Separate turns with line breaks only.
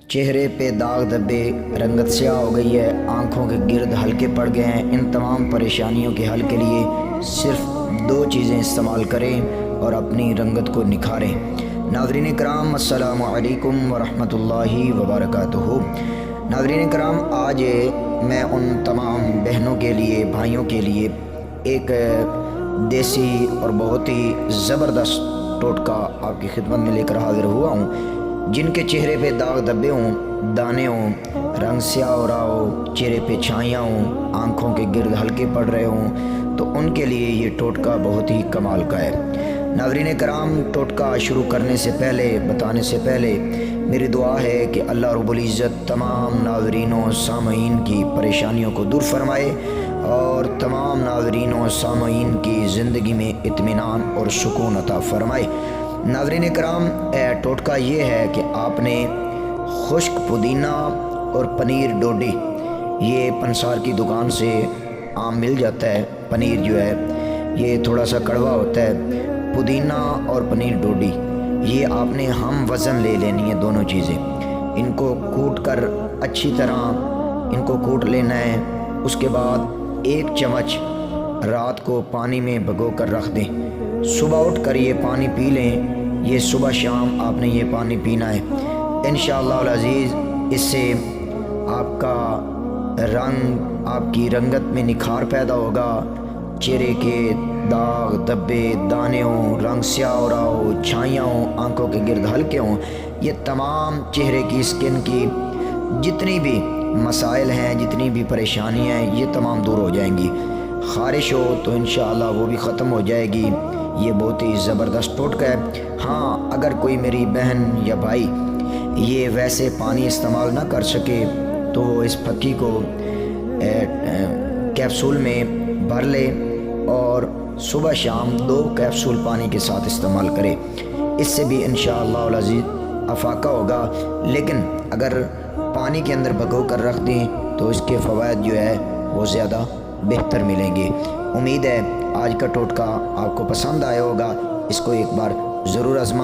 چہرے پہ داغ دھبے، رنگت سیاہ ہو گئی ہے، آنکھوں کے گرد ہلکے پڑ گئے ہیں۔ ان تمام پریشانیوں کے حل کے لیے صرف دو چیزیں استعمال کریں اور اپنی رنگت کو نکھاریں۔ ناظرین کرام، السلام علیکم ورحمۃ اللہ وبرکاتہ۔ ناظرین کرام، آج میں ان تمام بہنوں کے لیے، بھائیوں کے لیے ایک دیسی اور بہت ہی زبردست ٹوٹکا آپ کی خدمت میں لے کر حاضر ہوا ہوں۔ جن کے چہرے پہ داغ دھبے ہوں، دانے ہوں، رنگ سیاہ ہو رہا ہو، چہرے پہ چھائیاں ہوں، آنکھوں کے گرد ہلکے پڑ رہے ہوں، تو ان کے لیے یہ ٹوٹکا بہت ہی کمال کا ہے۔ ناظرین کرام، ٹوٹکا شروع کرنے سے پہلے، بتانے سے پہلے میری دعا ہے کہ اللہ رب العزت تمام ناظرین و سامعین کی پریشانیوں کو دور فرمائے اور تمام ناظرین و سامعین کی زندگی میں اطمینان اور سکون عطا فرمائے۔ ناظرین کرام، ٹوٹکا یہ ہے کہ آپ نے خشک پودینہ اور پنیر ڈوڈی، یہ پنسار کی دکان سے عام مل جاتا ہے۔ پنیر جو ہے یہ تھوڑا سا کڑوا ہوتا ہے، پودینہ اور پنیر ڈوڈی یہ آپ نے ہم وزن لے لینی ہے، دونوں چیزیں۔ ان کو کوٹ کر اچھی طرح ان کو کوٹ لینا ہے۔ اس کے بعد 1 چمچ رات کو پانی میں بھگو کر رکھ دیں، صبح اٹھ کر یہ پانی پی لیں۔ یہ صبح شام آپ نے یہ پانی پینا ہے۔ انشاءاللہ العزیز اس سے آپ کا رنگ، آپ کی رنگت میں نکھار پیدا ہوگا۔ چہرے کے داغ دھبے، دانے ہوں، رنگ سیاہ ہو رہا ہو، چھائیاں ہوں، آنکھوں کے گرد ہلکے ہوں، یہ تمام چہرے کی اسکن کی جتنی بھی مسائل ہیں، جتنی بھی پریشانیاں ہیں، یہ تمام دور ہو جائیں گی۔ خارش ہو تو انشاءاللہ وہ بھی ختم ہو جائے گی۔ یہ بہت ہی زبردست ٹوٹکا ہے۔ ہاں، اگر کوئی میری بہن یا بھائی یہ ویسے پانی استعمال نہ کر سکے تو وہ اس پھکی کو کیپسول میں بھر لے اور صبح شام 2 کیپسول پانی کے ساتھ استعمال کرے۔ اس سے بھی انشاءاللہ العزیز افاقہ ہوگا۔ لیکن اگر پانی کے اندر بھگو کر رکھ دیں تو اس کے فوائد جو ہے وہ زیادہ بہتر ملیں گے۔ امید ہے آج کا ٹوٹکا آپ کو پسند آیا ہوگا۔ اس کو ایک بار ضرور آزمائیں۔